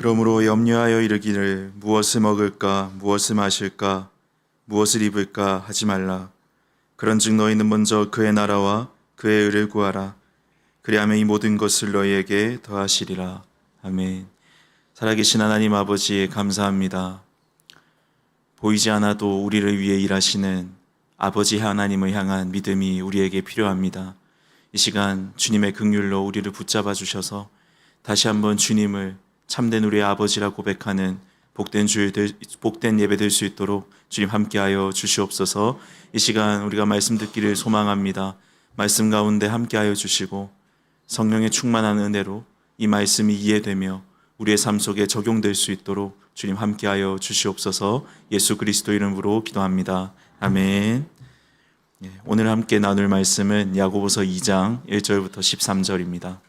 그러므로 염려하여 이르기를 무엇을 먹을까 무엇을 마실까 무엇을 입을까 하지 말라. 그런즉 너희는 먼저 그의 나라와 그의 의를 구하라. 그리하면 이 모든 것을 너희에게 더하시리라. 아멘. 살아계신 하나님 아버지 감사합니다. 보이지 않아도 우리를 위해 일하시는 아버지 하나님을 향한 믿음이 우리에게 필요합니다. 이 시간 주님의 긍휼로 우리를 붙잡아 주셔서 다시 한번 주님을 참된 우리의 아버지라 고백하는 복된 예배 될 수 있도록 주님 함께하여 주시옵소서. 이 시간 우리가 말씀 듣기를 소망합니다. 말씀 가운데 함께하여 주시고 성령의 충만한 은혜로 이 말씀이 이해되며 우리의 삶 속에 적용될 수 있도록 주님 함께하여 주시옵소서. 예수 그리스도 이름으로 기도합니다. 아멘. 오늘 함께 나눌 말씀은 야고보서 2장 1절부터 13절입니다.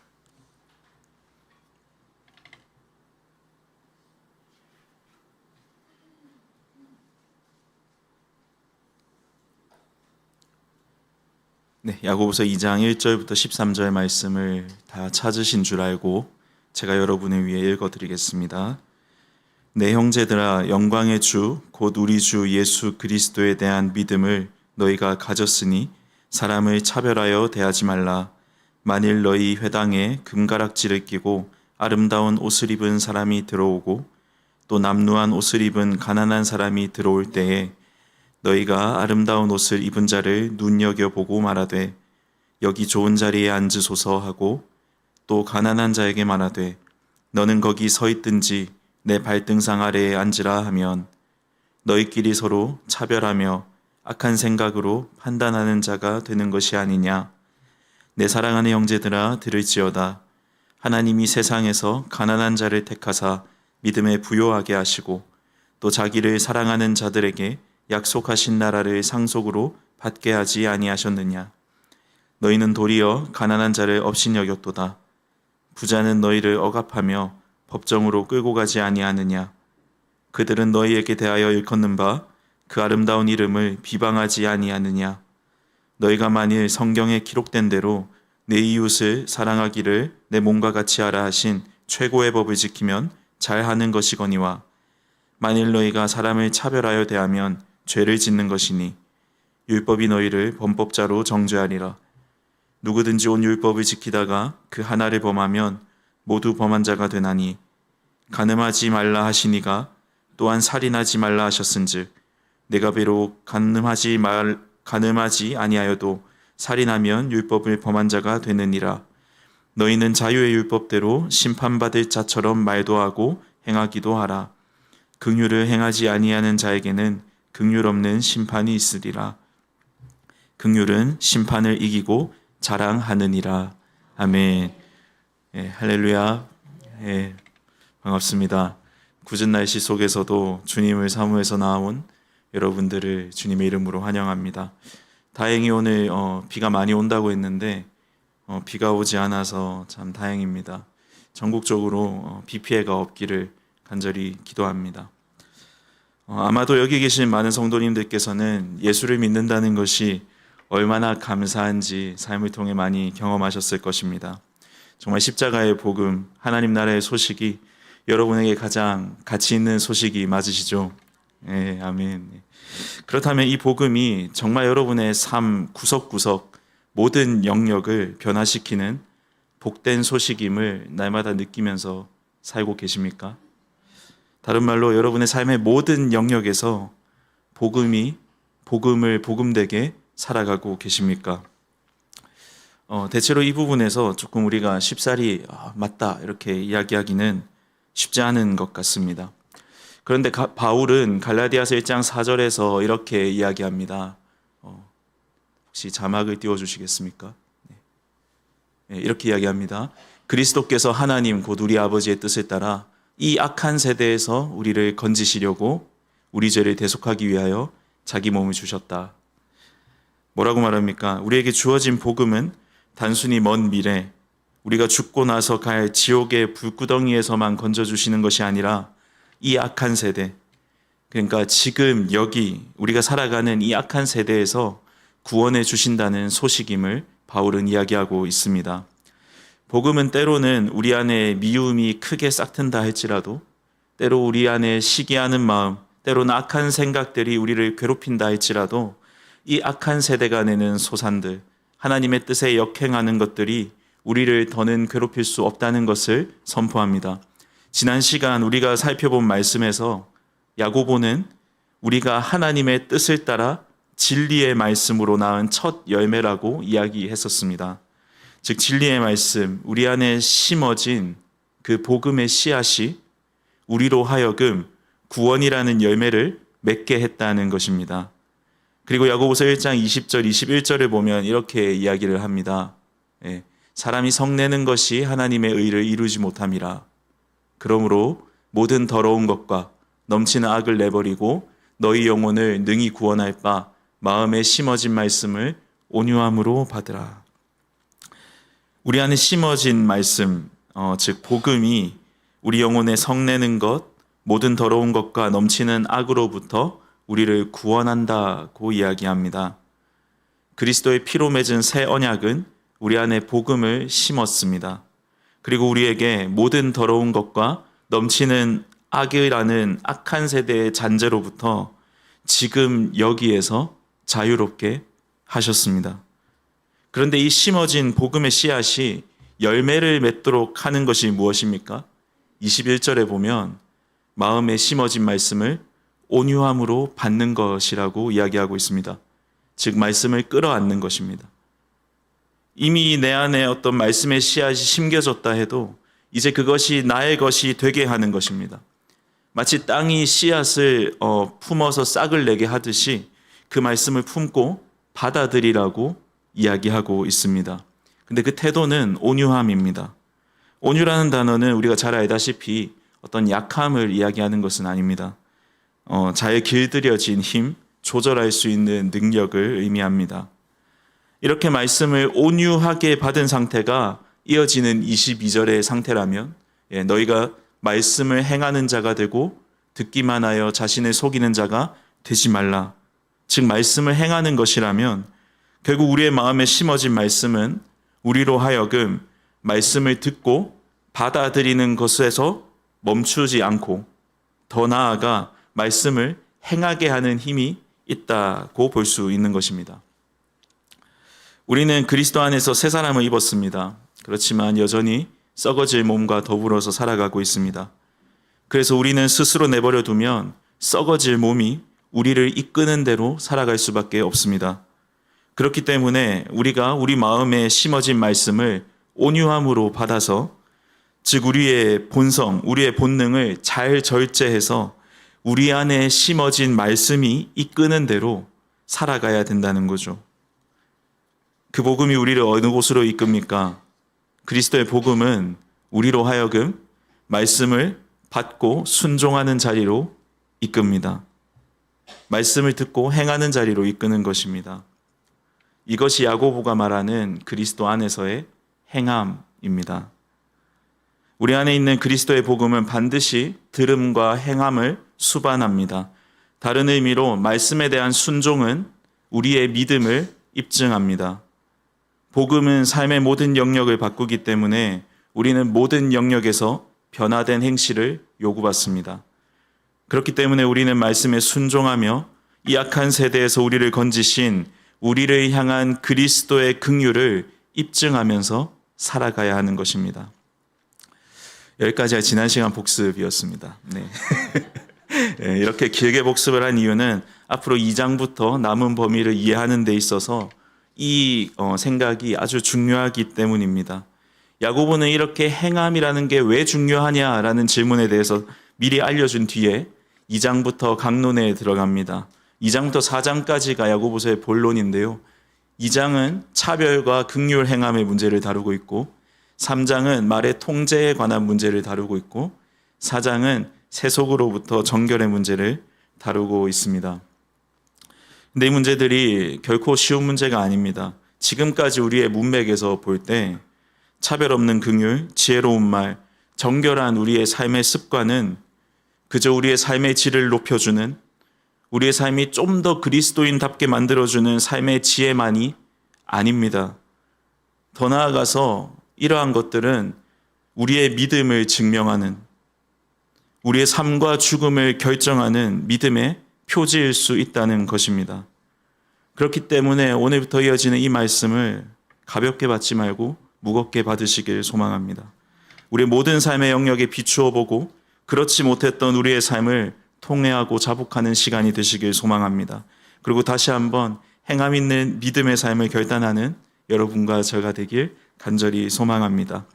야고보서 2장 1절부터 13절 말씀을 다 찾으신 줄 알고 제가 여러분을 위해 읽어드리겠습니다. 내 형제들아, 영광의 주 곧 우리 주 예수 그리스도에 대한 믿음을 너희가 가졌으니 사람을 차별하여 대하지 말라. 만일 너희 회당에 금가락지를 끼고 아름다운 옷을 입은 사람이 들어오고 또 남루한 옷을 입은 가난한 사람이 들어올 때에 너희가 아름다운 옷을 입은 자를 눈여겨보고 말하되 여기 좋은 자리에 앉으소서 하고 또 가난한 자에게 말하되 너는 거기 서 있든지 내 발등상 아래에 앉으라 하면 너희끼리 서로 차별하며 악한 생각으로 판단하는 자가 되는 것이 아니냐. 내 사랑하는 형제들아 들을지어다. 하나님이 세상에서 가난한 자를 택하사 믿음에 부요하게 하시고 또 자기를 사랑하는 자들에게 약속하신 나라를 상속으로 받게 하지 아니하셨느냐. 너희는 도리어 가난한 자를 업신여겼도다. 부자는 너희를 억압하며 법정으로 끌고 가지 아니하느냐. 그들은 너희에게 대하여 일컫는 바 그 아름다운 이름을 비방하지 아니하느냐. 너희가 만일 성경에 기록된 대로 내 이웃을 사랑하기를 내 몸과 같이 하라 하신 최고의 법을 지키면 잘하는 것이거니와 만일 너희가 사람을 차별하여 대하면 죄를 짓는 것이니 율법이 너희를 범법자로 정죄하리라. 누구든지 온 율법을 지키다가 그 하나를 범하면 모두 범한 자가 되나니 간음하지 말라 하시니가 또한 살인하지 말라 하셨은즉 내가 비록 간음하지 아니하여도 살인하면 율법을 범한 자가 되느니라. 너희는 자유의 율법대로 심판받을 자처럼 말도 하고 행하기도 하라. 긍휼을 행하지 아니하는 자에게는 긍휼 없는 심판이 있으리라. 긍휼은 심판을 이기고 자랑하느니라. 아멘. 할렐루야. 반갑습니다. 굳은 날씨 속에서도 주님을 사모해서 나온 여러분들을 주님의 이름으로 환영합니다. 다행히 오늘 비가 많이 온다고 했는데 비가 오지 않아서 참 다행입니다. 전국적으로 비 피해가 없기를 간절히 기도합니다. 아마도 여기 계신 많은 성도님들께서는 예수를 믿는다는 것이 얼마나 감사한지 삶을 통해 많이 경험하셨을 것입니다. 정말 십자가의 복음, 하나님 나라의 소식이 여러분에게 가장 가치 있는 소식이 맞으시죠? 네, 아멘. 그렇다면 이 복음이 정말 여러분의 삶 구석구석 모든 영역을 변화시키는 복된 소식임을 날마다 느끼면서 살고 계십니까? 다른 말로 여러분의 삶의 모든 영역에서 복음을 복음되게 살아가고 계십니까? 대체로 이 부분에서 조금 우리가 쉽사리 맞다 이렇게 이야기하기는 쉽지 않은 것 같습니다. 그런데 바울은 갈라디아서 1장 4절에서 이렇게 이야기합니다. 혹시 자막을 띄워주시겠습니까? 네, 이렇게 이야기합니다. 그리스도께서 하나님 곧 우리 아버지의 뜻을 따라 이 악한 세대에서 우리를 건지시려고 우리 죄를 대속하기 위하여 자기 몸을 주셨다. 뭐라고 말합니까? 우리에게 주어진 복음은 단순히 먼 미래, 우리가 죽고 나서 갈 지옥의 불구덩이에서만 건져주시는 것이 아니라 이 악한 세대, 그러니까 지금 여기 우리가 살아가는 이 악한 세대에서 구원해 주신다는 소식임을 바울은 이야기하고 있습니다. 복음은 때로는 우리 안에 미움이 크게 싹튼다 할지라도, 때로 우리 안에 시기하는 마음, 때로는 악한 생각들이 우리를 괴롭힌다 할지라도, 이 악한 세대가 내는 소산들, 하나님의 뜻에 역행하는 것들이 우리를 더는 괴롭힐 수 없다는 것을 선포합니다. 지난 시간 우리가 살펴본 말씀에서 야고보는 우리가 하나님의 뜻을 따라 진리의 말씀으로 낳은 첫 열매라고 이야기했었습니다. 즉 진리의 말씀, 우리 안에 심어진 그 복음의 씨앗이 우리로 하여금 구원이라는 열매를 맺게 했다는 것입니다. 그리고 야고보서 1장 20절, 21절을 보면 이렇게 이야기를 합니다. 사람이 성내는 것이 하나님의 의를 이루지 못함이라. 그러므로 모든 더러운 것과 넘치는 악을 내버리고 너희 영혼을 능히 구원할 바 마음에 심어진 말씀을 온유함으로 받으라. 우리 안에 심어진 말씀, 즉 복음이 우리 영혼에 성내는 것, 모든 더러운 것과 넘치는 악으로부터 우리를 구원한다고 이야기합니다. 그리스도의 피로 맺은 새 언약은 우리 안에 복음을 심었습니다. 그리고 우리에게 모든 더러운 것과 넘치는 악이라는 악한 세대의 잔재로부터 지금 여기에서 자유롭게 하셨습니다. 그런데 이 심어진 복음의 씨앗이 열매를 맺도록 하는 것이 무엇입니까? 21절에 보면 마음에 심어진 말씀을 온유함으로 받는 것이라고 이야기하고 있습니다. 즉 말씀을 끌어안는 것입니다. 이미 내 안에 어떤 말씀의 씨앗이 심겨졌다 해도 이제 그것이 나의 것이 되게 하는 것입니다. 마치 땅이 씨앗을 품어서 싹을 내게 하듯이 그 말씀을 품고 받아들이라고 이야기하고 있습니다. 근데 그 태도는 온유함입니다. 온유라는 단어는 우리가 잘 알다시피 어떤 약함을 이야기하는 것은 아닙니다. 잘 길들여진 힘, 조절할 수 있는 능력을 의미합니다. 이렇게 말씀을 온유하게 받은 상태가 이어지는 22절의 상태라면 너희가 말씀을 행하는 자가 되고 듣기만 하여 자신을 속이는 자가 되지 말라. 즉 말씀을 행하는 것이라면 결국 우리의 마음에 심어진 말씀은 우리로 하여금 말씀을 듣고 받아들이는 것에서 멈추지 않고 더 나아가 말씀을 행하게 하는 힘이 있다고 볼 수 있는 것입니다. 우리는 그리스도 안에서 새 사람을 입었습니다. 그렇지만 여전히 썩어질 몸과 더불어서 살아가고 있습니다. 그래서 우리는 스스로 내버려 두면 썩어질 몸이 우리를 이끄는 대로 살아갈 수밖에 없습니다. 그렇기 때문에 우리가 우리 마음에 심어진 말씀을 온유함으로 받아서 즉 우리의 본성, 우리의 본능을 잘 절제해서 우리 안에 심어진 말씀이 이끄는 대로 살아가야 된다는 거죠. 그 복음이 우리를 어느 곳으로 이끕니까? 그리스도의 복음은 우리로 하여금 말씀을 받고 순종하는 자리로 이끕니다. 말씀을 듣고 행하는 자리로 이끄는 것입니다. 이것이 야고보가 말하는 그리스도 안에서의 행함입니다. 우리 안에 있는 그리스도의 복음은 반드시 들음과 행함을 수반합니다. 다른 의미로 말씀에 대한 순종은 우리의 믿음을 입증합니다. 복음은 삶의 모든 영역을 바꾸기 때문에 우리는 모든 영역에서 변화된 행실을 요구받습니다. 그렇기 때문에 우리는 말씀에 순종하며 이 악한 세대에서 우리를 건지신 우리를 향한 그리스도의 긍휼을 입증하면서 살아가야 하는 것입니다. 여기까지가 지난 시간 복습이었습니다. 네. 이렇게 길게 복습을 한 이유는 앞으로 2장부터 남은 범위를 이해하는 데 있어서 이 생각이 아주 중요하기 때문입니다. 야고보는 이렇게 행함이라는 게 왜 중요하냐라는 질문에 대해서 미리 알려준 뒤에 2장부터 강론에 들어갑니다. 2장부터 4장까지가 야고보서의 본론인데요. 2장은 차별과 긍휼 행함의 문제를 다루고 있고 3장은 말의 통제에 관한 문제를 다루고 있고 4장은 세속으로부터 정결의 문제를 다루고 있습니다. 근데 이 문제들이 결코 쉬운 문제가 아닙니다. 지금까지 우리의 문맥에서 볼 때 차별 없는 긍휼, 지혜로운 말, 정결한 우리의 삶의 습관은 그저 우리의 삶의 질을 높여주는, 우리의 삶이 좀 더 그리스도인답게 만들어주는 삶의 지혜만이 아닙니다. 더 나아가서 이러한 것들은 우리의 믿음을 증명하는, 우리의 삶과 죽음을 결정하는 믿음의 표지일 수 있다는 것입니다. 그렇기 때문에 오늘부터 이어지는 이 말씀을 가볍게 받지 말고 무겁게 받으시길 소망합니다. 우리의 모든 삶의 영역에 비추어 보고 그렇지 못했던 우리의 삶을 통회하고 자복하는 시간이 되시길 소망합니다. 그리고 다시 한번 행함 있는 믿음의 삶을 결단하는 여러분과 저가 되길 간절히 소망합니다.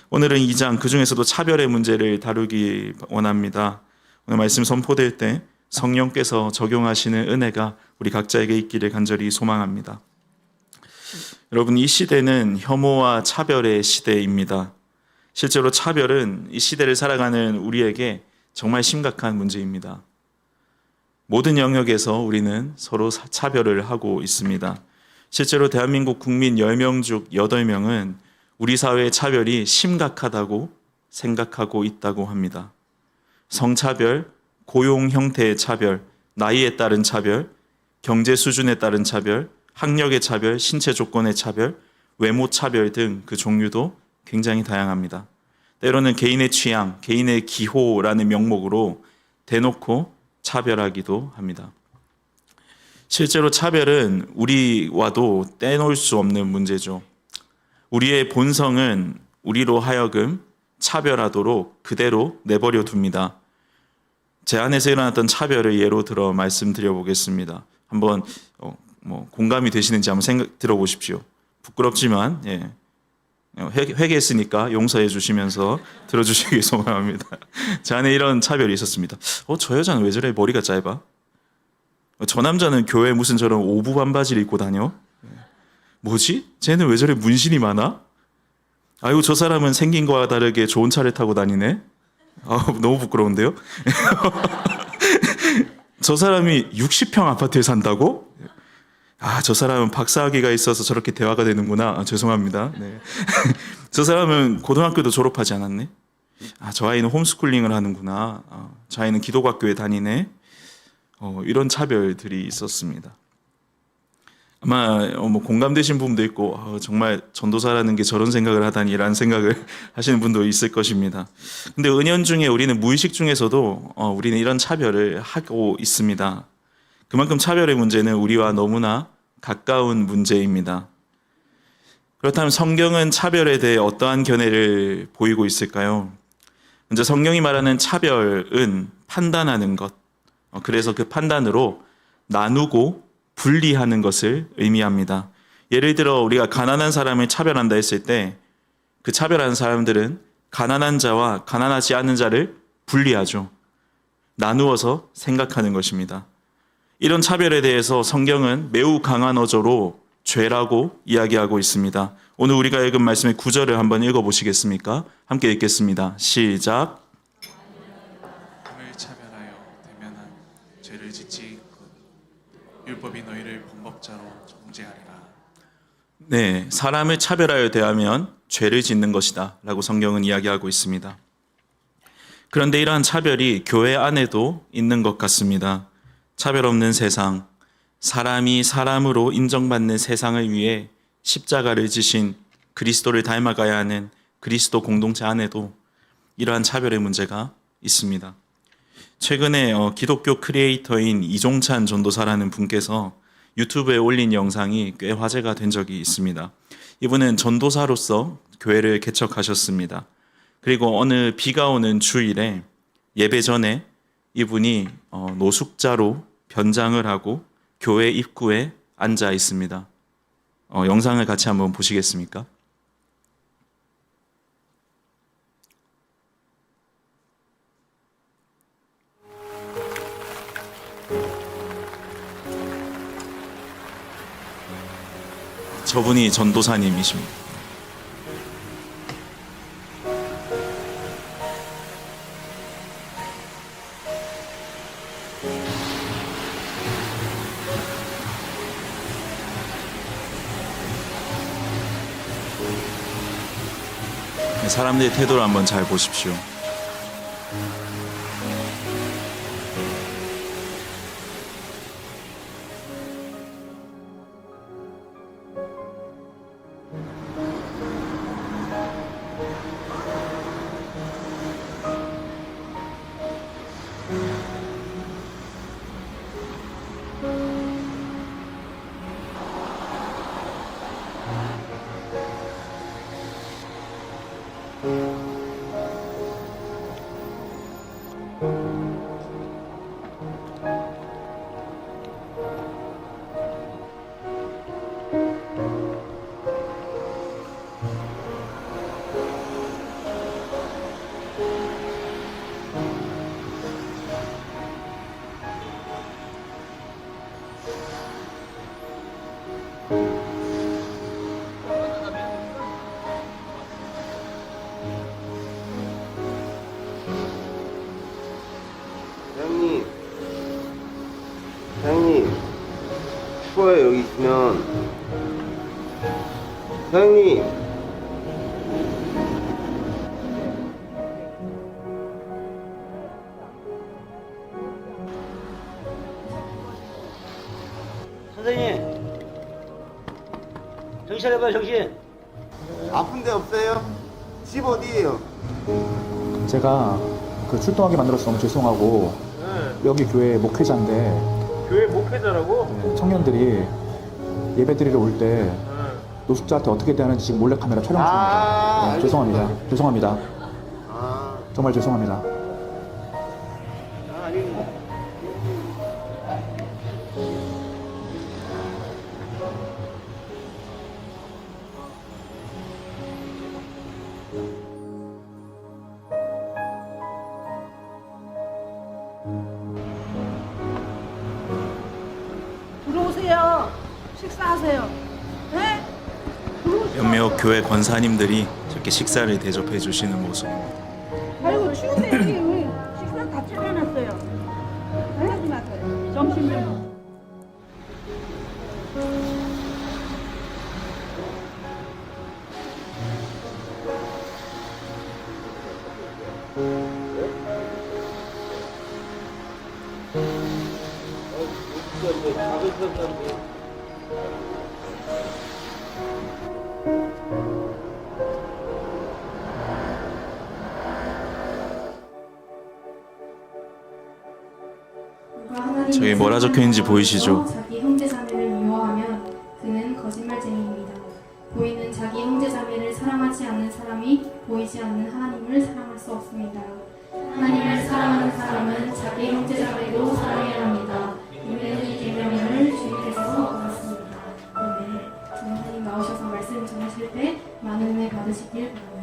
오늘은 2장 그 중에서도 차별의 문제를 다루기 원합니다. 오늘 말씀 선포될 때 성령께서 적용하시는 은혜가 우리 각자에게 있기를 간절히 소망합니다. 여러분, 이 시대는 혐오와 차별의 시대입니다. 실제로 차별은 이 시대를 살아가는 우리에게 정말 심각한 문제입니다. 모든 영역에서 우리는 서로 차별을 하고 있습니다. 실제로 대한민국 국민 10명 중 8명은 우리 사회의 차별이 심각하다고 생각하고 있다고 합니다. 성차별, 고용 형태의 차별, 나이에 따른 차별, 경제 수준에 따른 차별, 학력의 차별, 신체 조건의 차별, 외모 차별 등 그 종류도 굉장히 다양합니다. 때로는 개인의 취향, 개인의 기호라는 명목으로 대놓고 차별하기도 합니다. 실제로 차별은 우리와도 떼놓을 수 없는 문제죠. 우리의 본성은 우리로 하여금 차별하도록 그대로 내버려 둡니다. 제 안에서 일어났던 차별을 예로 들어 말씀드려 보겠습니다. 한번 공감이 되시는지 한번 들어보십시오. 부끄럽지만 회개했으니까 용서해 주시면서 들어주시기 소망합니다. 제 안에 이런 차별이 있었습니다. 저 여자는 왜 저래 머리가 짧아? 저 남자는 교회에 무슨 저런 오부 반바지를 입고 다녀? 뭐지? 쟤는 왜 저래 문신이 많아? 아이고, 저 사람은 생긴 거와 다르게 좋은 차를 타고 다니네? 너무 부끄러운데요? 저 사람이 60평 아파트에 산다고? 저 사람은 박사학위가 있어서 저렇게 대화가 되는구나. 죄송합니다. 네. 저 사람은 고등학교도 졸업하지 않았네. 저 아이는 홈스쿨링을 하는구나. 저 아이는 기독학교에 다니네. 이런 차별들이 있었습니다. 아마 공감되신 분도 있고 정말 전도사라는 게 저런 생각을 하다니라는 생각을 하시는 분도 있을 것입니다. 근데 은연중에 우리는 무의식 중에서도 우리는 이런 차별을 하고 있습니다. 그만큼 차별의 문제는 우리와 너무나 가까운 문제입니다. 그렇다면 성경은 차별에 대해 어떠한 견해를 보이고 있을까요? 먼저 성경이 말하는 차별은 판단하는 것, 그래서 그 판단으로 나누고 분리하는 것을 의미합니다. 예를 들어 우리가 가난한 사람을 차별한다 했을 때 그 차별하는 사람들은 가난한 자와 가난하지 않은 자를 분리하죠. 나누어서 생각하는 것입니다. 이런 차별에 대해서 성경은 매우 강한 어조로 죄라고 이야기하고 있습니다. 오늘 우리가 읽은 말씀의 9절을 한번 읽어보시겠습니까? 함께 읽겠습니다. 시작. 을 차별하여 대면한 죄를 짓지 율법이 너희를 범법자로 정죄하리라. 네, 사람을 차별하여 대하면 죄를 짓는 것이다 라고 성경은 이야기하고 있습니다. 그런데 이러한 차별이 교회 안에도 있는 것 같습니다. 차별 없는 세상, 사람이 사람으로 인정받는 세상을 위해 십자가를 지신 그리스도를 닮아가야 하는 그리스도 공동체 안에도 이러한 차별의 문제가 있습니다. 최근에 기독교 크리에이터인 이종찬 전도사라는 분께서 유튜브에 올린 영상이 꽤 화제가 된 적이 있습니다. 이분은 전도사로서 교회를 개척하셨습니다. 그리고 어느 비가 오는 주일에 예배 전에 이분이 노숙자로 변장을 하고 교회 입구에 앉아 있습니다. 영상을 같이 한번 보시겠습니까? 저분이 전도사님이십니다. 사람들의 태도를 한번 잘 보십시오. 사장님, 사장님, 추워요 여기 있으면. 사장님, 선생님, 정신 차려봐요, 정신. 아픈 데 없어요? 집 어디예요? 제가 그 출동하게 만들어서 너무 죄송하고 여기 교회 목회자인데 교회 목회자라고? 청년들이 예배 드리러 올 때 노숙자한테 어떻게 대하는지 지금 몰래카메라 촬영 중입니다. 네, 죄송합니다. 죄송합니다. 정말 죄송합니다. 들어오세요. 식사하세요. 네? 몇몇 교회 권사님들이 저렇게 식사를 대접해 주시는 모습입니다. 아이고 추운데 여기 우리 식사 다 차려놨어요. 하지 마세요. 점심 좀. 저기 뭐라 적혀 있는지 보이시죠? 자기 형제자매를 미워하면 그는 거짓말쟁이입니다. 보이는 자기 형제자매를 사랑하지 않는 사람이 보이지 않는 하나님을 사랑할 수 없습니다. 하나님을 사랑하는 사람은 자기 형제자매도 사랑해야 합니다. 이는 이 계명을 주님께서 얻었습니다. 네, 하나님 나오셔서 말씀 전하실 때 많은 은혜 받으시길 바랍니다.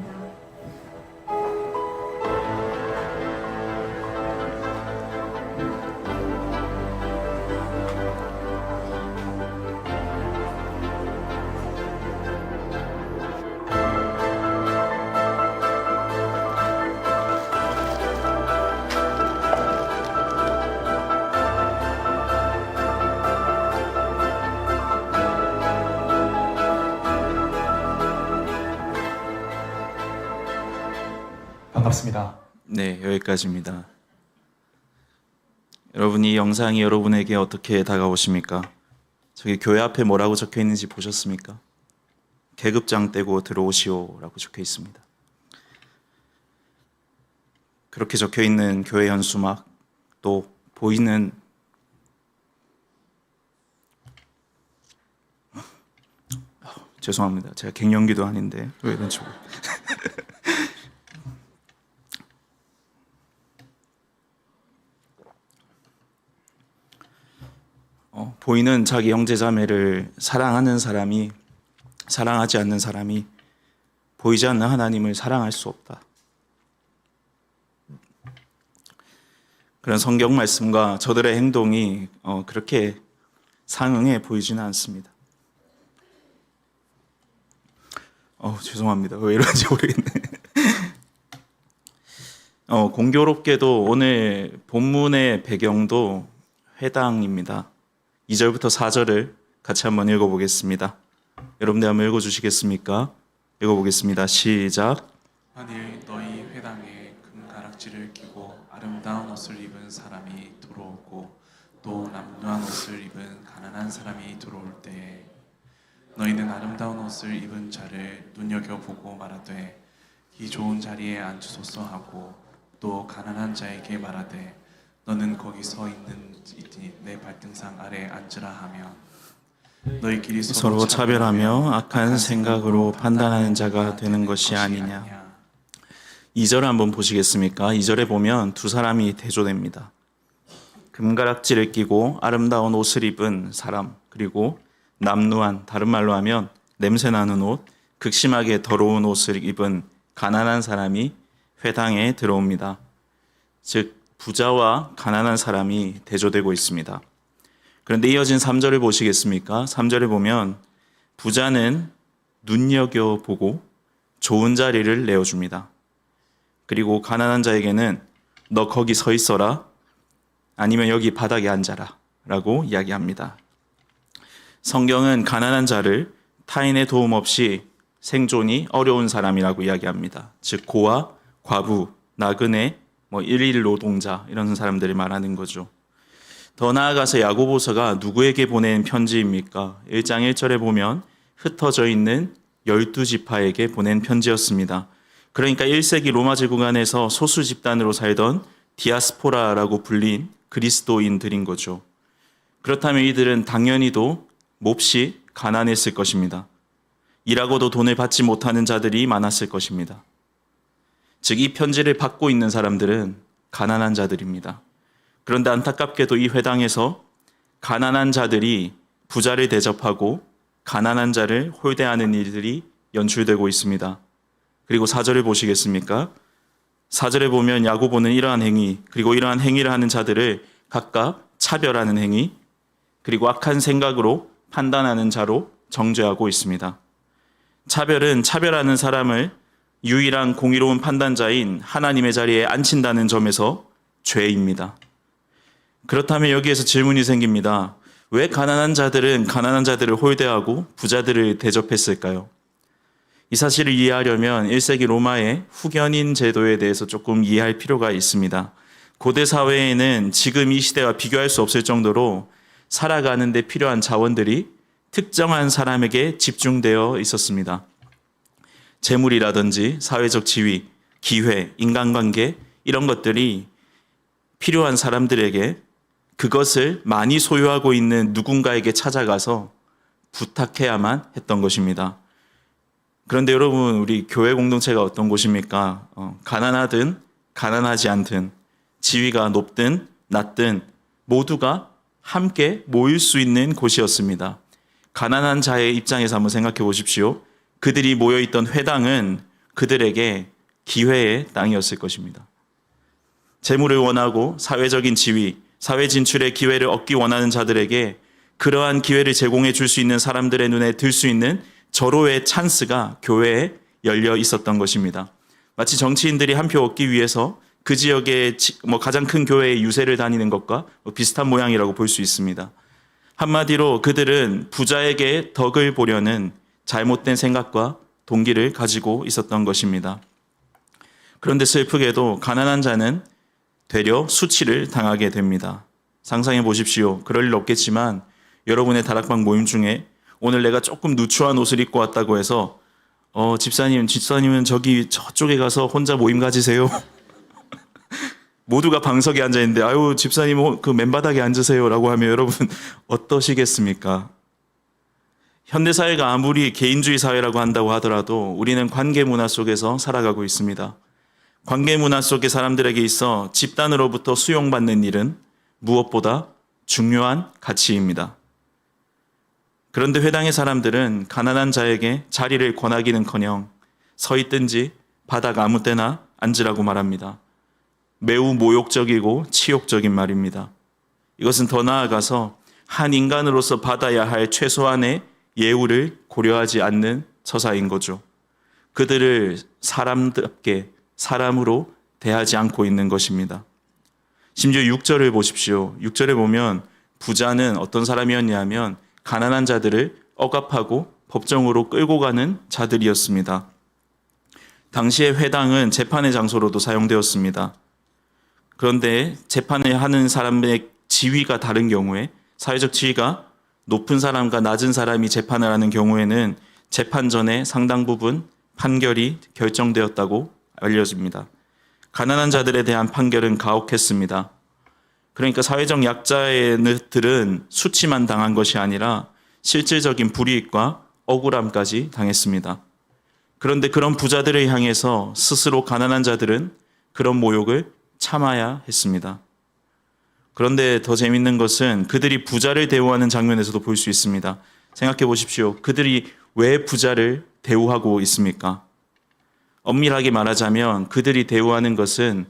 반갑습니다. 네, 여기까지입니다. 여러분, 이 영상이 여러분에게 어떻게 다가오십니까? 저기 교회 앞에 뭐라고 적혀 있는지 보셨습니까? 계급장 떼고 들어오시오라고 적혀 있습니다. 그렇게 적혀 있는 교회 현수막, 또 보이는 죄송합니다. 제가 갱년기도 아닌데 왜 이런지 모르. 보이는 자기 형제자매를 사랑하는 사람이 사랑하지 않는 사람이 보이지 않는 하나님을 사랑할 수 없다. 그런 성경 말씀과 저들의 행동이 그렇게 상응해 보이지는 않습니다. 죄송합니다. 왜 이런지 모르겠네. 공교롭게도 오늘 본문의 배경도 회당입니다. 2절부터 4절을 같이 한번 읽어보겠습니다. 여러분들 한번 읽어주시겠습니까? 읽어보겠습니다. 시작. 만일 너희 회당에 금가락지를 끼고 아름다운 옷을 입은 사람이 들어오고 또 남루한 옷을 입은 가난한 사람이 들어올 때에 너희는 아름다운 옷을 입은 자를 눈여겨보고 말하되 이 좋은 자리에 앉으소서 하고 또 가난한 자에게 말하되 너는 거기 서 있는 내 발등상 아래 앉으라 하며 너희끼리 서로 차별하며 악한 생각으로 판단하는 자가 되는 것이 아니냐. 2절 한번 보시겠습니까? 2절에 보면 두 사람이 대조됩니다. 금가락지를 끼고 아름다운 옷을 입은 사람, 그리고 남루한, 다른 말로 하면 냄새나는 옷, 극심하게 더러운 옷을 입은 가난한 사람이 회당에 들어옵니다. 즉 부자와 가난한 사람이 대조되고 있습니다. 그런데 이어진 3절을 보시겠습니까? 3절에 보면 부자는 눈여겨보고 좋은 자리를 내어줍니다. 그리고 가난한 자에게는 너 거기 서 있어라, 아니면 여기 바닥에 앉아라 라고 이야기합니다. 성경은 가난한 자를 타인의 도움 없이 생존이 어려운 사람이라고 이야기합니다. 즉 고아, 과부, 나그네, 일일 노동자 이런 사람들을 말하는 거죠. 더 나아가서 야고보서가 누구에게 보낸 편지입니까? 1장 1절에 보면 흩어져 있는 12지파에게 보낸 편지였습니다. 그러니까 1세기 로마 제국안에서 소수 집단으로 살던 디아스포라라고 불린 그리스도인들인 거죠. 그렇다면 이들은 당연히도 몹시 가난했을 것입니다. 일하고도 돈을 받지 못하는 자들이 많았을 것입니다. 즉 이 편지를 받고 있는 사람들은 가난한 자들입니다. 그런데 안타깝게도 이 회당에서 가난한 자들이 부자를 대접하고 가난한 자를 홀대하는 일들이 연출되고 있습니다. 그리고 4절을 보시겠습니까? 4절에 보면 야고보는 이러한 행위, 그리고 이러한 행위를 하는 자들을 각각 차별하는 행위, 그리고 악한 생각으로 판단하는 자로 정죄하고 있습니다. 차별은 차별하는 사람을 유일한 공의로운 판단자인 하나님의 자리에 앉힌다는 점에서 죄입니다. 그렇다면 여기에서 질문이 생깁니다. 왜 가난한 자들은 가난한 자들을 홀대하고 부자들을 대접했을까요? 이 사실을 이해하려면 1세기 로마의 후견인 제도에 대해서 조금 이해할 필요가 있습니다. 고대 사회에는 지금 이 시대와 비교할 수 없을 정도로 살아가는 데 필요한 자원들이 특정한 사람에게 집중되어 있었습니다. 재물이라든지 사회적 지위, 기회, 인간관계 이런 것들이 필요한 사람들에게 그것을 많이 소유하고 있는 누군가에게 찾아가서 부탁해야만 했던 것입니다. 그런데 여러분, 우리 교회 공동체가 어떤 곳입니까? 가난하든 가난하지 않든 지위가 높든 낮든 모두가 함께 모일 수 있는 곳이었습니다. 가난한 자의 입장에서 한번 생각해 보십시오. 그들이 모여있던 회당은 그들에게 기회의 땅이었을 것입니다. 재물을 원하고 사회적인 지위, 사회 진출의 기회를 얻기 원하는 자들에게 그러한 기회를 제공해 줄 수 있는 사람들의 눈에 들 수 있는 절호의 찬스가 교회에 열려 있었던 것입니다. 마치 정치인들이 한 표 얻기 위해서 그 지역의 가장 큰 교회의 유세를 다니는 것과 비슷한 모양이라고 볼 수 있습니다. 한마디로 그들은 부자에게 덕을 보려는 잘못된 생각과 동기를 가지고 있었던 것입니다. 그런데 슬프게도 가난한 자는 되려 수치를 당하게 됩니다. 상상해 보십시오. 그럴 일 없겠지만 여러분의 다락방 모임 중에 오늘 내가 조금 누추한 옷을 입고 왔다고 해서 집사님은 저쪽에 가서 혼자 모임 가지세요. 모두가 방석에 앉아 있는데 집사님 그 맨바닥에 앉으세요라고 하면 여러분 어떠시겠습니까? 현대사회가 아무리 개인주의 사회라고 한다고 하더라도 우리는 관계 문화 속에서 살아가고 있습니다. 관계 문화 속의 사람들에게 있어 집단으로부터 수용받는 일은 무엇보다 중요한 가치입니다. 그런데 회당의 사람들은 가난한 자에게 자리를 권하기는커녕 서 있든지 바닥 아무 때나 앉으라고 말합니다. 매우 모욕적이고 치욕적인 말입니다. 이것은 더 나아가서 한 인간으로서 받아야 할 최소한의 예우를 고려하지 않는 처사인 거죠. 그들을 사람답게 사람으로 대하지 않고 있는 것입니다. 심지어 6절을 보십시오. 6절에 보면 부자는 어떤 사람이었냐면 가난한 자들을 억압하고 법정으로 끌고 가는 자들이었습니다. 당시의 회당은 재판의 장소로도 사용되었습니다. 그런데 재판을 하는 사람의 지위가 다른 경우에, 사회적 지위가 높은 사람과 낮은 사람이 재판을 하는 경우에는 재판 전에 상당 부분 판결이 결정되었다고 알려집니다. 가난한 자들에 대한 판결은 가혹했습니다. 그러니까 사회적 약자들은 수치만 당한 것이 아니라 실질적인 불이익과 억울함까지 당했습니다. 그런데 그런 부자들을 향해서 스스로 가난한 자들은 그런 모욕을 참아야 했습니다. 그런데 더 재밌는 것은 그들이 부자를 대우하는 장면에서도 볼 수 있습니다. 생각해 보십시오. 그들이 왜 부자를 대우하고 있습니까? 엄밀하게 말하자면 그들이 대우하는 것은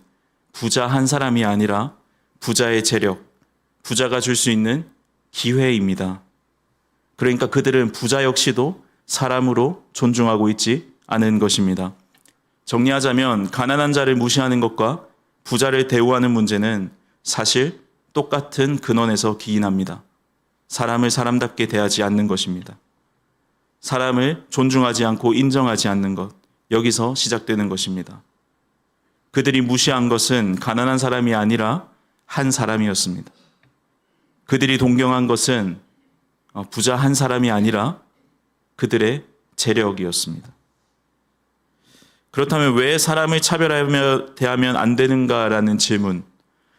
부자 한 사람이 아니라 부자의 재력, 부자가 줄 수 있는 기회입니다. 그러니까 그들은 부자 역시도 사람으로 존중하고 있지 않은 것입니다. 정리하자면 가난한 자를 무시하는 것과 부자를 대우하는 문제는 사실 똑같은 근원에서 기인합니다. 사람을 사람답게 대하지 않는 것입니다. 사람을 존중하지 않고 인정하지 않는 것, 여기서 시작되는 것입니다. 그들이 무시한 것은 가난한 사람이 아니라 한 사람이었습니다. 그들이 동경한 것은 부자 한 사람이 아니라 그들의 재력이었습니다. 그렇다면 왜 사람을 차별하며 대하면 안 되는가라는 질문,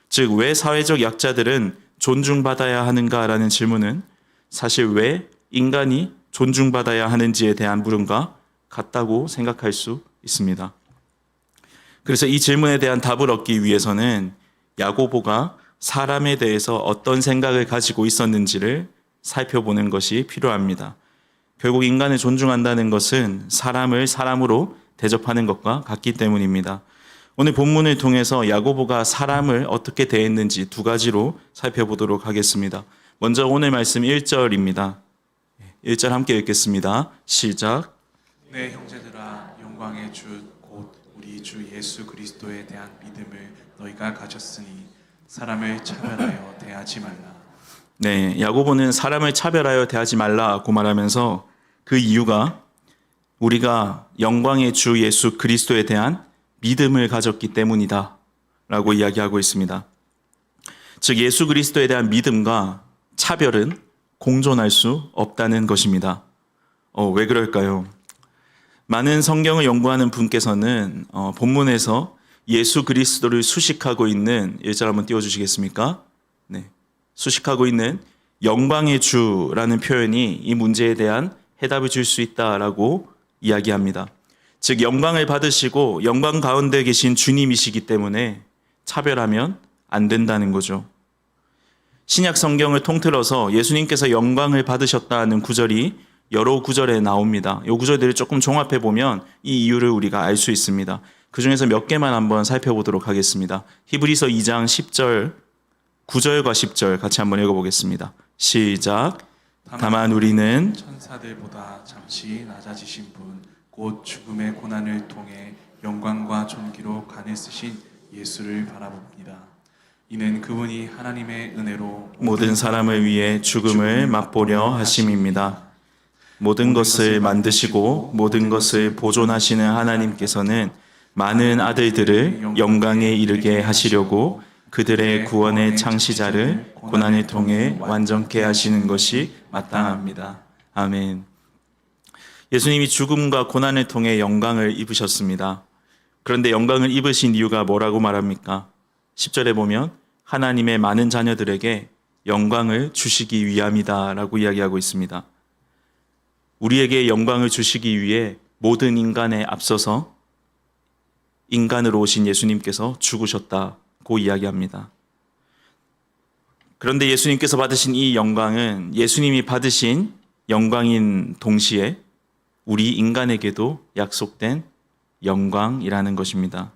즉 왜 사회적 약자들은 존중받아야 하는가라는 질문은 사실 왜 인간이 존중받아야 하는지에 대한 물음과 같다고 생각할 수 있습니다. 그래서 이 질문에 대한 답을 얻기 위해서는 야고보가 사람에 대해서 어떤 생각을 가지고 있었는지를 살펴보는 것이 필요합니다. 결국 인간을 존중한다는 것은 사람을 사람으로 대접하는 것과 같기 때문입니다. 오늘 본문을 통해서 야고보가 사람을 어떻게 대했는지 두 가지로 살펴보도록 하겠습니다. 먼저 오늘 말씀 1절입니다. 1절 함께 읽겠습니다. 시작. 내 형제들아, 영광의 주 곧 우리 주 예수 그리스도에 대한 믿음을 너희가 가졌으니 사람을 차별하여 대하지 말라. 네, 야고보는 사람을 차별하여 대하지 말라고 말하면서 그 이유가 우리가 영광의 주 예수 그리스도에 대한 믿음을 가졌기 때문이다 라고 이야기하고 있습니다. 즉 예수 그리스도에 대한 믿음과 차별은 공존할 수 없다는 것입니다. 왜 그럴까요? 많은 성경을 연구하는 분께서는 본문에서 예수 그리스도를 수식하고 있는 1절 한번 띄워주시겠습니까? 네, 수식하고 있는 영광의 주라는 표현이 이 문제에 대한 해답을 줄 수 있다라고 이야기합니다. 즉 영광을 받으시고 영광 가운데 계신 주님이시기 때문에 차별하면 안 된다는 거죠. 신약 성경을 통틀어서 예수님께서 영광을 받으셨다는 구절이 여러 구절에 나옵니다. 이 구절들을 조금 종합해 보면 이 이유를 우리가 알 수 있습니다. 그 중에서 몇 개만 한번 살펴보도록 하겠습니다. 히브리서 2장 10절, 9절과 10절 같이 한번 읽어보겠습니다. 시작. 다만 우리는 천사들보다 잠시 낮아지신 분, 곧 죽음의 고난을 통해 영광과 존귀로 간을 쓰신 예수를 바라봅니다. 이는 그분이 하나님의 은혜로 모든 사람을 위해 죽음을 맛보려 하심입니다. 모든 것을 만드시고 모든 것을 보존하시는 하나님께서는 많은 아들들을 영광에 이르게 하시려고 그들의 구원의 창시자를 고난을 통해 완전케 하시는 것이 마땅합니다. 아멘. 예수님이 죽음과 고난을 통해 영광을 입으셨습니다. 그런데 영광을 입으신 이유가 뭐라고 말합니까? 10절에 보면 하나님의 많은 자녀들에게 영광을 주시기 위함이다 라고 이야기하고 있습니다. 우리에게 영광을 주시기 위해 모든 인간에 앞서서 인간으로 오신 예수님께서 죽으셨다고 이야기합니다. 그런데 예수님께서 받으신 이 영광은 예수님이 받으신 영광인 동시에 우리 인간에게도 약속된 영광이라는 것입니다.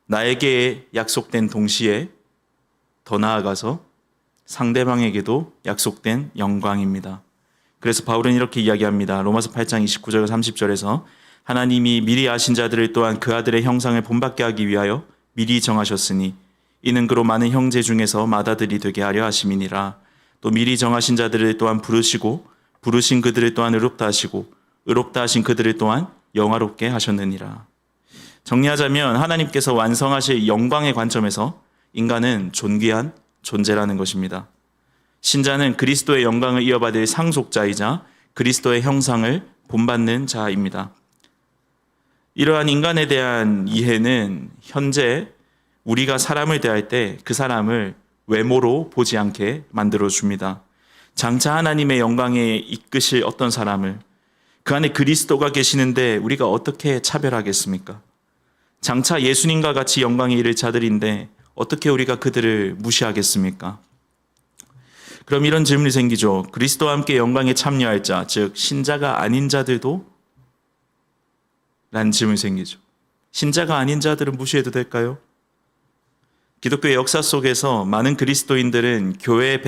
나에게 약속된 동시에 더 나아가서 상대방에게도 약속된 영광입니다. 그래서 바울은 이렇게 이야기합니다. 로마서 8장 29절 30절에서 하나님이 미리 아신 자들을 또한 그 아들의 형상을 본받게 하기 위하여 미리 정하셨으니 이는 그로 많은 형제 중에서 맏아들이 되게 하려 하심이니라. 또 미리 정하신 자들을 또한 부르시고 부르신 그들을 또한 의롭다 하시고 의롭다 하신 그들을 또한 영화롭게 하셨느니라. 정리하자면 하나님께서 완성하실 영광의 관점에서 인간은 존귀한 존재라는 것입니다. 신자는 그리스도의 영광을 이어받을 상속자이자 그리스도의 형상을 본받는 자입니다. 이러한 인간에 대한 이해는 현재 우리가 사람을 대할 때 그 사람을 외모로 보지 않게 만들어줍니다. 장차 하나님의 영광에 이끄실 어떤 사람을, 그 안에 그리스도가 계시는데 우리가 어떻게 차별하겠습니까? 장차 예수님과 같이 영광에 이를 자들인데 어떻게 우리가 그들을 무시하겠습니까? 그럼 이런 질문이 생기죠. 그리스도와 함께 영광에 참여할 자, 즉 신자가 아닌 자들도? 라는 질문이 생기죠. 신자가 아닌 자들은 무시해도 될까요? 기독교의 역사 속에서 많은 그리스도인들은 교회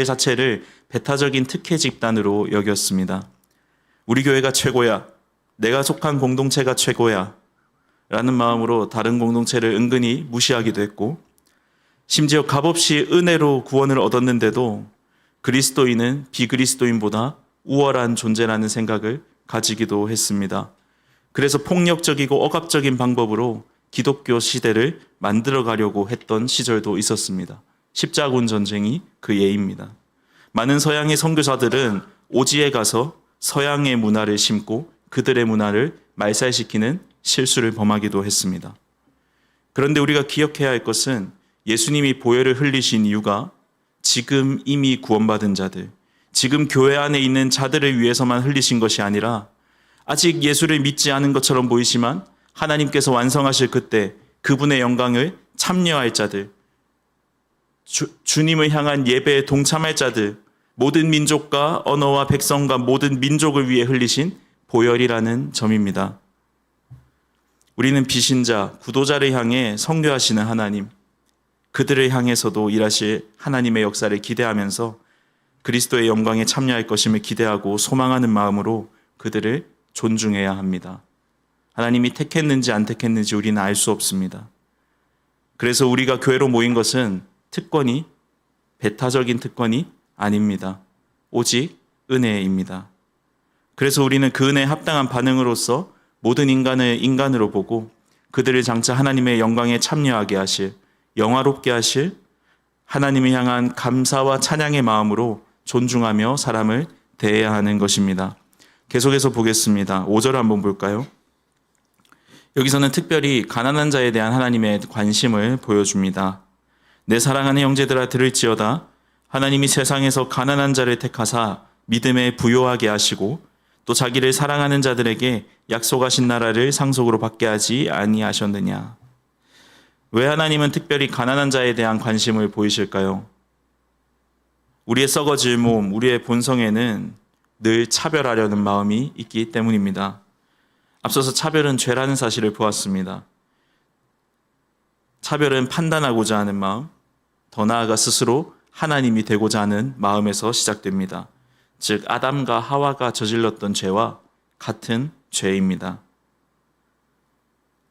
자체를 배타적인 특혜 집단으로 여겼습니다. 우리 교회가 최고야. 내가 속한 공동체가 최고야. 라는 마음으로 다른 공동체를 은근히 무시하기도 했고, 심지어 값없이 은혜로 구원을 얻었는데도 그리스도인은 비그리스도인보다 우월한 존재라는 생각을 가지기도 했습니다. 그래서 폭력적이고 억압적인 방법으로 기독교 시대를 만들어 가려고 했던 시절도 있었습니다. 십자군 전쟁이 그 예입니다. 많은 서양의 선교사들은 오지에 가서 서양의 문화를 심고 그들의 문화를 말살시키는 실수를 범하기도 했습니다. 그런데 우리가 기억해야 할 것은 예수님이 보혈을 흘리신 이유가 지금 이미 구원받은 자들, 지금 교회 안에 있는 자들을 위해서만 흘리신 것이 아니라 아직 예수를 믿지 않은 것처럼 보이지만 하나님께서 완성하실 그때 그분의 영광을 참여할 자들, 주님을 향한 예배에 동참할 자들, 모든 민족과 언어와 백성과 모든 민족을 위해 흘리신 보혈이라는 점입니다. 우리는 비신자, 구도자를 향해 성교하시는 하나님, 그들을 향해서도 일하실 하나님의 역사를 기대하면서 그리스도의 영광에 참여할 것임을 기대하고 소망하는 마음으로 그들을 존중해야 합니다. 하나님이 택했는지 안 택했는지 우리는 알 수 없습니다. 그래서 우리가 교회로 모인 것은 특권이, 배타적인 특권이 아닙니다. 오직 은혜입니다. 그래서 우리는 그 은혜에 합당한 반응으로서 모든 인간을 인간으로 보고 그들을 장차 하나님의 영광에 참여하게 하실, 영화롭게 하실 하나님을 향한 감사와 찬양의 마음으로 존중하며 사람을 대해야 하는 것입니다. 계속해서 보겠습니다. 5절 한번 볼까요? 여기서는 특별히 가난한 자에 대한 하나님의 관심을 보여줍니다. 내 사랑하는 형제들아 들을지어다. 하나님이 세상에서 가난한 자를 택하사 믿음에 부요하게 하시고 또 자기를 사랑하는 자들에게 약속하신 나라를 상속으로 받게 하지 아니하셨느냐. 왜 하나님은 특별히 가난한 자에 대한 관심을 보이실까요? 우리의 썩어질 몸, 우리의 본성에는 늘 차별하려는 마음이 있기 때문입니다. 앞서서 차별은 죄라는 사실을 보았습니다. 차별은 판단하고자 하는 마음, 더 나아가 스스로 하나님이 되고자 하는 마음에서 시작됩니다. 즉 아담과 하와가 저질렀던 죄와 같은 죄입니다.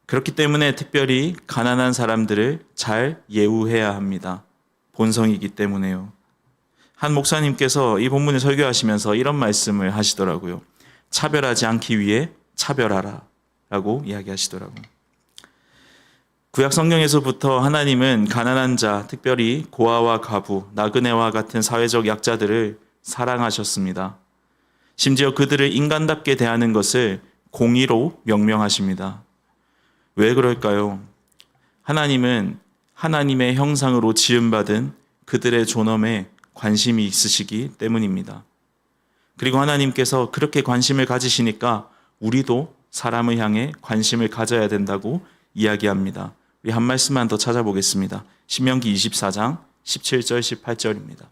그렇기 때문에 특별히 가난한 사람들을 잘 예우해야 합니다. 본성이기 때문에요. 한 목사님께서 이 본문을 설교하시면서 이런 말씀을 하시더라고요. 차별하지 않기 위해 차별하라 라고 이야기하시더라고요. 구약 성경에서부터 하나님은 가난한 자, 특별히 고아와 과부, 나그네와 같은 사회적 약자들을 사랑하셨습니다. 심지어 그들을 인간답게 대하는 것을 공의로 명명하십니다. 왜 그럴까요? 하나님은 하나님의 형상으로 지음받은 그들의 존엄에 관심이 있으시기 때문입니다. 그리고 하나님께서 그렇게 관심을 가지시니까 우리도 사람을 향해 관심을 가져야 된다고 이야기합니다. 우리 한 말씀만 더 찾아보겠습니다. 신명기 24장 17절 18절입니다.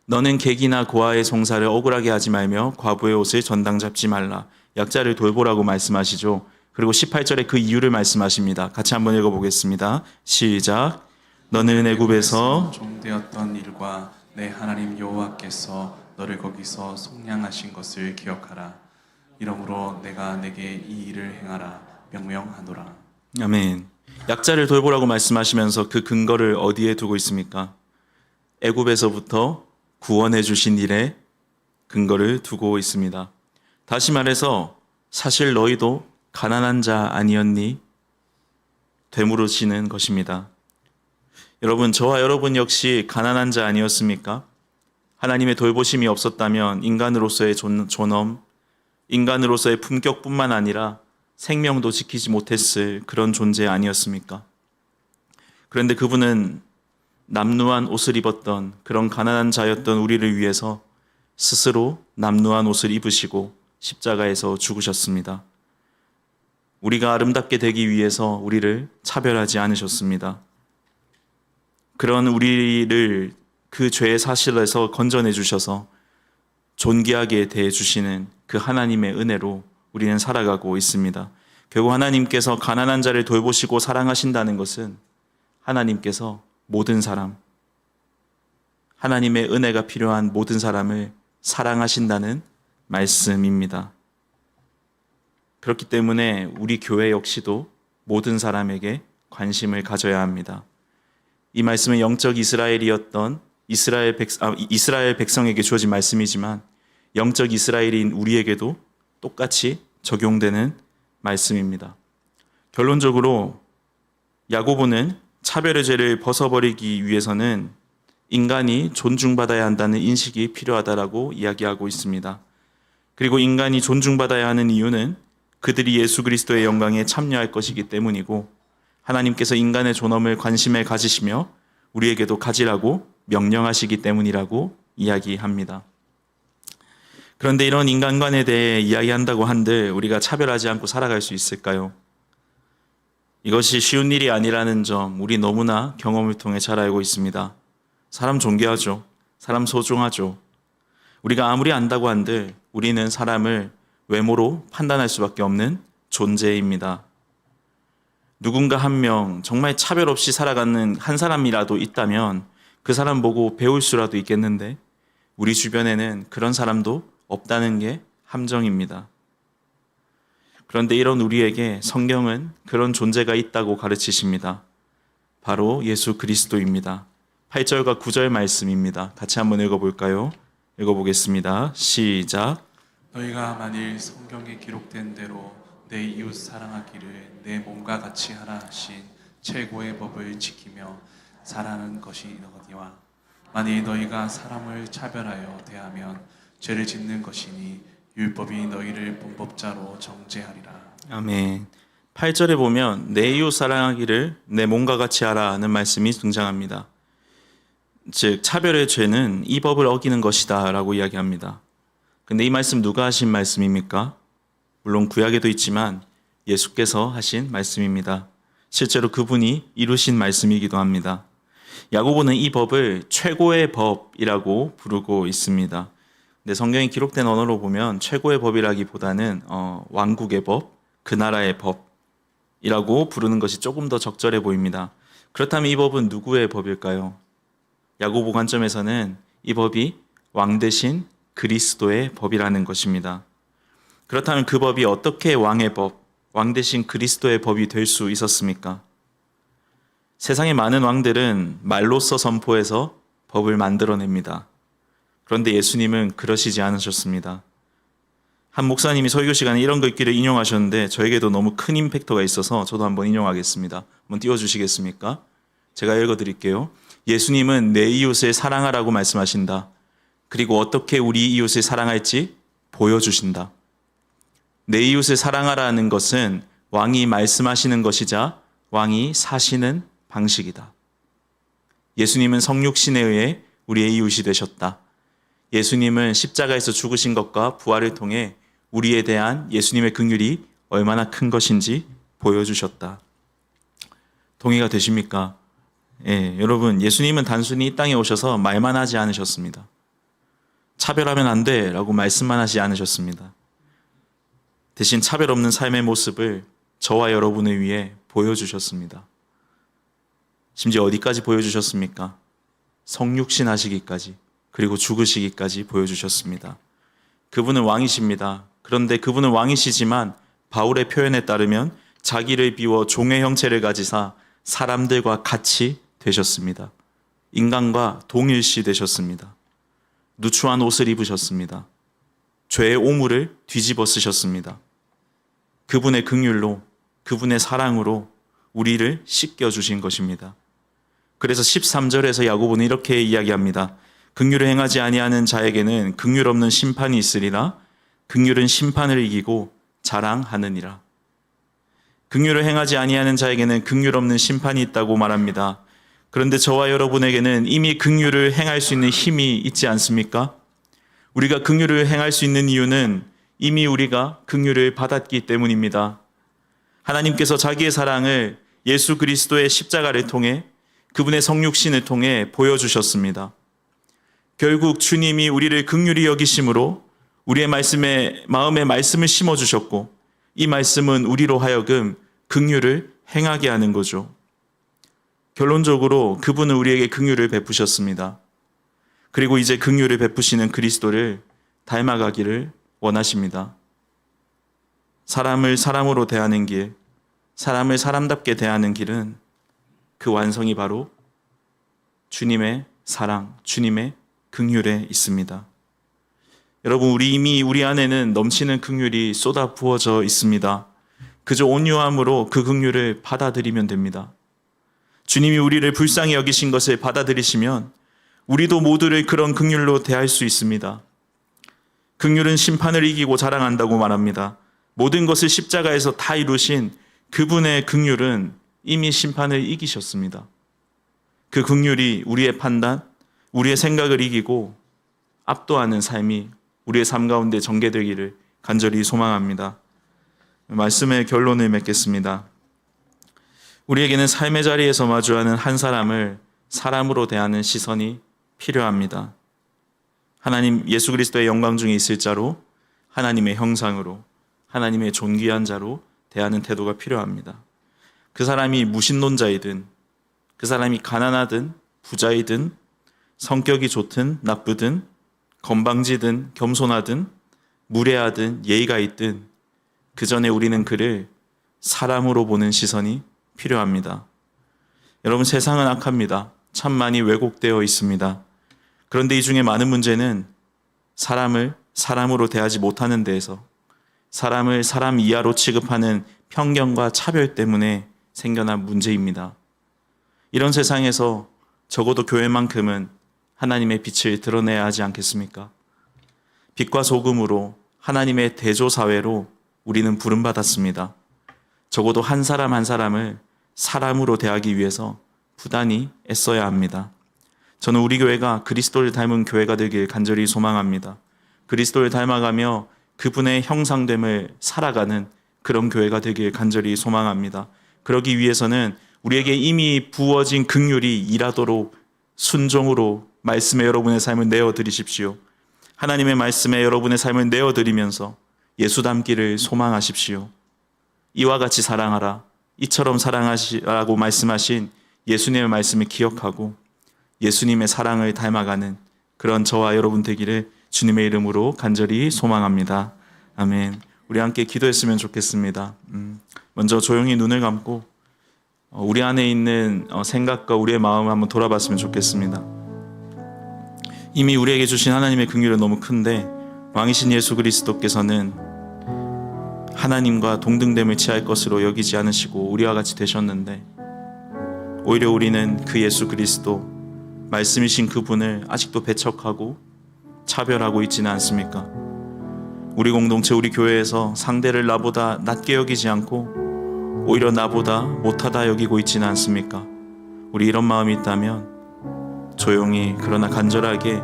너는 객이나 고아의 송사를 억울하게 하지 말며 과부의 옷을 전당 잡지 말라. 약자를 돌보라고 말씀하시죠. 그리고 18절에 그 이유를 말씀하십니다. 같이 한번 읽어보겠습니다. 시작. 너는 애굽에서 종되었던 일과 내 하나님 여호와께서 너를 거기서 속량하신 것을 기억하라. 이러므로 내가 내게 이 일을 행하라 명명하노라. 아멘. 약자를 돌보라고 말씀하시면서 그 근거를 어디에 두고 있습니까? 애굽에서부터 구원해 주신 일에 근거를 두고 있습니다. 다시 말해서 사실 너희도 가난한 자 아니었니? 되물으시는 것입니다. 여러분, 저와 여러분 역시 가난한 자 아니었습니까? 하나님의 돌보심이 없었다면 인간으로서의 존엄, 인간으로서의 품격뿐만 아니라 생명도 지키지 못했을 그런 존재 아니었습니까? 그런데 그분은 남루한 옷을 입었던 그런 가난한 자였던 우리를 위해서 스스로 남루한 옷을 입으시고 십자가에서 죽으셨습니다. 우리가 아름답게 되기 위해서 우리를 차별하지 않으셨습니다. 그런 우리를 그 죄의 사실에서 건져내 주셔서 존귀하게 대해 주시는 그 하나님의 은혜로 우리는 살아가고 있습니다. 결국 하나님께서 가난한 자를 돌보시고 사랑하신다는 것은 하나님께서 모든 사람, 하나님의 은혜가 필요한 모든 사람을 사랑하신다는 말씀입니다. 그렇기 때문에 우리 교회 역시도 모든 사람에게 관심을 가져야 합니다. 이 말씀은 영적 이스라엘이었던 이스라엘 백성에게 주어진 말씀이지만 영적 이스라엘인 우리에게도 똑같이 적용되는 말씀입니다. 결론적으로 야고보는 차별의 죄를 벗어버리기 위해서는 인간이 존중받아야 한다는 인식이 필요하다라고 이야기하고 있습니다. 그리고 인간이 존중받아야 하는 이유는 그들이 예수 그리스도의 영광에 참여할 것이기 때문이고 하나님께서 인간의 존엄을 관심에 가지시며 우리에게도 가지라고 명령하시기 때문이라고 이야기합니다. 그런데 이런 인간관에 대해 이야기한다고 한들 우리가 차별하지 않고 살아갈 수 있을까요? 이것이 쉬운 일이 아니라는 점 우리 너무나 경험을 통해 잘 알고 있습니다. 사람 존경하죠. 사람 소중하죠. 우리가 아무리 안다고 한들 우리는 사람을 외모로 판단할 수밖에 없는 존재입니다. 누군가 한 명 정말 차별 없이 살아가는 한 사람이라도 있다면 그 사람 보고 배울 수라도 있겠는데 우리 주변에는 그런 사람도 없다는 게 함정입니다. 그런데 이런 우리에게 성경은 그런 존재가 있다고 가르치십니다. 바로 예수 그리스도입니다. 8절과 9절 말씀입니다. 같이 한번 읽어볼까요? 읽어보겠습니다. 시작. 너희가 만일 성경에 기록된 대로 내 이웃 사랑하기를 내 몸과 같이 하라 하신 최고의 법을 지키며 살아가는 것이 너희와 만일 너희가 사람을 차별하여 대하면 죄를 짓는 것이니 율법이 너희를 범법자로 정죄하리라. 아멘. 8절에 보면 내 이웃 사랑하기를 내 몸과 같이 하라는 말씀이 등장합니다. 즉 차별의 죄는 이 법을 어기는 것이다 라고 이야기합니다. 근데 이 말씀 누가 하신 말씀입니까? 물론 구약에도 있지만 예수께서 하신 말씀입니다. 실제로 그분이 이루신 말씀이기도 합니다. 야고보는 이 법을 최고의 법이라고 부르고 있습니다. 근데 성경에 기록된 언어로 보면 최고의 법이라기보다는 왕국의 법, 그 나라의 법이라고 부르는 것이 조금 더 적절해 보입니다. 그렇다면 이 법은 누구의 법일까요? 야고보 관점에서는 이 법이 왕 대신 그리스도의 법이라는 것입니다. 그렇다면 그 법이 어떻게 왕의 법, 왕 대신 그리스도의 법이 될 수 있었습니까? 세상의 많은 왕들은 말로써 선포해서 법을 만들어냅니다. 그런데 예수님은 그러시지 않으셨습니다. 한 목사님이 설교 시간에 이런 글귀를 인용하셨는데 저에게도 너무 큰 임팩트가 있어서 저도 한번 인용하겠습니다. 한번 띄워주시겠습니까? 제가 읽어드릴게요. 예수님은 내 이웃을 사랑하라고 말씀하신다. 그리고 어떻게 우리 이웃을 사랑할지 보여주신다. 내 이웃을 사랑하라는 것은 왕이 말씀하시는 것이자 왕이 사시는 방식이다. 예수님은 성육신에 의해 우리의 이웃이 되셨다. 예수님은 십자가에서 죽으신 것과 부활을 통해 우리에 대한 예수님의 긍휼이 얼마나 큰 것인지 보여주셨다. 동의가 되십니까? 예, 여러분, 예수님은 단순히 이 땅에 오셔서 말만 하지 않으셨습니다. 차별하면 안 돼 라고 말씀만 하지 않으셨습니다. 대신 차별 없는 삶의 모습을 저와 여러분을 위해 보여주셨습니다. 심지어 어디까지 보여주셨습니까? 성육신 하시기까지, 그리고 죽으시기까지 보여주셨습니다. 그분은 왕이십니다. 그런데 그분은 왕이시지만 바울의 표현에 따르면 자기를 비워 종의 형체를 가지사 사람들과 같이 되셨습니다. 인간과 동일시 되셨습니다. 누추한 옷을 입으셨습니다. 죄의 오물을 뒤집어 쓰셨습니다. 그분의 긍휼로, 그분의 사랑으로 우리를 씻겨주신 것입니다. 그래서 13절에서 야고보는 이렇게 이야기합니다. 긍휼을 행하지 아니하는 자에게는 긍휼 없는 심판이 있으리라. 긍휼은 심판을 이기고 자랑하느니라. 긍휼을 행하지 아니하는 자에게는 긍휼 없는 심판이 있다고 말합니다. 그런데 저와 여러분에게는 이미 긍휼을 행할 수 있는 힘이 있지 않습니까? 우리가 긍휼을 행할 수 있는 이유는 이미 우리가 긍휼을 받았기 때문입니다. 하나님께서 자기의 사랑을 예수 그리스도의 십자가를 통해 그분의 성육신을 통해 보여주셨습니다. 결국 주님이 우리를 긍휼히 여기심으로 우리의 마음에 말씀을 심어주셨고 이 말씀은 우리로 하여금 긍휼을 행하게 하는 거죠. 결론적으로 그분은 우리에게 긍휼을 베푸셨습니다. 그리고 이제 긍휼을 베푸시는 그리스도를 닮아가기를 원하십니다. 사람을 사람으로 대하는 길, 사람을 사람답게 대하는 길은 그 완성이 바로 주님의 사랑, 주님의 긍휼에 있습니다. 여러분, 우리 안에는 넘치는 긍휼이 쏟아 부어져 있습니다. 그저 온유함으로 그 긍휼을 받아들이면 됩니다. 주님이 우리를 불쌍히 여기신 것을 받아들이시면 우리도 모두를 그런 긍휼로 대할 수 있습니다. 긍휼은 심판을 이기고 자랑한다고 말합니다. 모든 것을 십자가에서 다 이루신 그분의 긍휼은 이미 심판을 이기셨습니다. 그 긍휼이 우리의 판단, 우리의 생각을 이기고 압도하는 삶이 우리의 삶 가운데 전개되기를 간절히 소망합니다. 말씀의 결론을 맺겠습니다. 우리에게는 삶의 자리에서 마주하는 한 사람을 사람으로 대하는 시선이 필요합니다. 하나님 예수 그리스도의 영광 중에 있을 자로, 하나님의 형상으로, 하나님의 존귀한 자로 대하는 태도가 필요합니다. 그 사람이 무신론자이든, 그 사람이 가난하든 부자이든, 성격이 좋든 나쁘든, 건방지든 겸손하든 무례하든 예의가 있든 그 전에 우리는 그를 사람으로 보는 시선이 필요합니다. 여러분, 세상은 악합니다. 참 많이 왜곡되어 있습니다. 그런데 이 중에 많은 문제는 사람을 사람으로 대하지 못하는 데에서 사람을 사람 이하로 취급하는 편견과 차별 때문에 생겨난 문제입니다. 이런 세상에서 적어도 교회만큼은 하나님의 빛을 드러내야 하지 않겠습니까? 빛과 소금으로 하나님의 대조사회로 우리는 부름받았습니다. 적어도 한 사람 한 사람을 사람으로 대하기 위해서 부단히 애써야 합니다. 저는 우리 교회가 그리스도를 닮은 교회가 되길 간절히 소망합니다. 그리스도를 닮아가며 그분의 형상됨을 살아가는 그런 교회가 되길 간절히 소망합니다. 그러기 위해서는 우리에게 이미 부어진 긍휼이 일하도록 순종으로 말씀에 여러분의 삶을 내어드리십시오. 하나님의 말씀에 여러분의 삶을 내어드리면서 예수 닮기를 소망하십시오. 이와 같이 사랑하라, 이처럼 사랑하시라고 말씀하신 예수님의 말씀을 기억하고 예수님의 사랑을 닮아가는 그런 저와 여러분 되기를 주님의 이름으로 간절히 소망합니다. 아멘. 우리 함께 기도했으면 좋겠습니다. 먼저 조용히 눈을 감고 우리 안에 있는 생각과 우리의 마음을 한번 돌아봤으면 좋겠습니다. 이미 우리에게 주신 하나님의 긍휼은 너무 큰데 왕이신 예수 그리스도께서는 하나님과 동등됨을 취할 것으로 여기지 않으시고 우리와 같이 되셨는데 오히려 우리는 그 예수 그리스도 말씀이신 그분을 아직도 배척하고 차별하고 있지는 않습니까? 우리 공동체, 우리 교회에서 상대를 나보다 낮게 여기지 않고 오히려 나보다 못하다 여기고 있지는 않습니까? 우리 이런 마음이 있다면 조용히 그러나 간절하게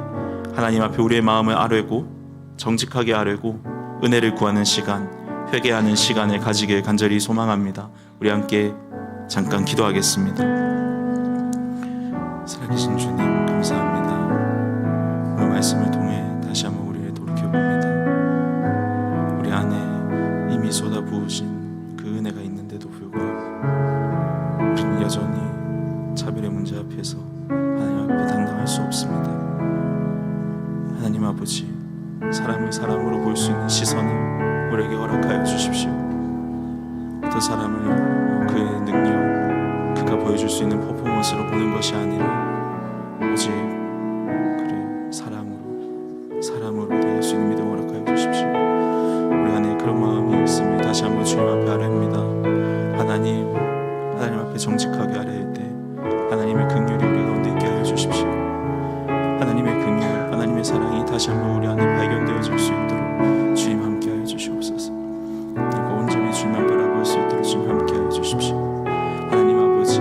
하나님 앞에 우리의 마음을 아뢰고 정직하게 아뢰고 은혜를 구하는 시간, 회개하는 시간을 가지길 간절히 소망합니다. 우리 함께 잠깐 기도하겠습니다. 살아계신 주님 감사합니다. 오늘 말씀을 통해 다시 한번 우리를 돌이켜봅니다. 우리 안에 이미 쏟아부으신 그 은혜가 있는데도 불구하고 우리는 여전히 차별의 문제 앞에서 하나님 앞에 당당할 수 없습니다. 하나님 아버지, 사람을 사람으로 볼 수 있는 시선을 우리에게 허락하여 주십시오. 어떤 사람을 그의 능력, 그가 보여줄 수 있는 퍼포먼스로 보는 것이 아니라 오직 그를 사람으로 대할 수 있는 믿음을 허락하여 주십시오. 우리 안에 그런 마음이 있음을 다시 한번 주님 앞에 아뢰입니다. 하나님 앞에 정직하게 아뢰일 때 하나님의 긍휼이 우리 가운데 있게 하여 주십시오. 하나님의 긍휼, 하나님의 사랑이 다시 한번 우리 안에 발견되어질 수 있도록 주님 함께 하여 주시옵소서. 우리가 온전히 주님만 바라볼 수 있도록 주님 함께 하여 주십시오. 하나님 아버지,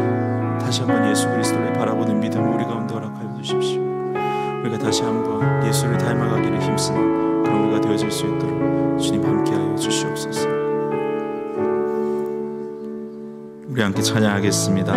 다시 한번 예수 그리스도를 바라보는 믿음을 우리 가운데 허락하여 주십시오. 우리가 다시 한번 예수를 닮아가기를 힘쓰는 그런 우리가 되어질 수 있도록 주님 함께하여 주시옵소서. 우리 함께 찬양하겠습니다.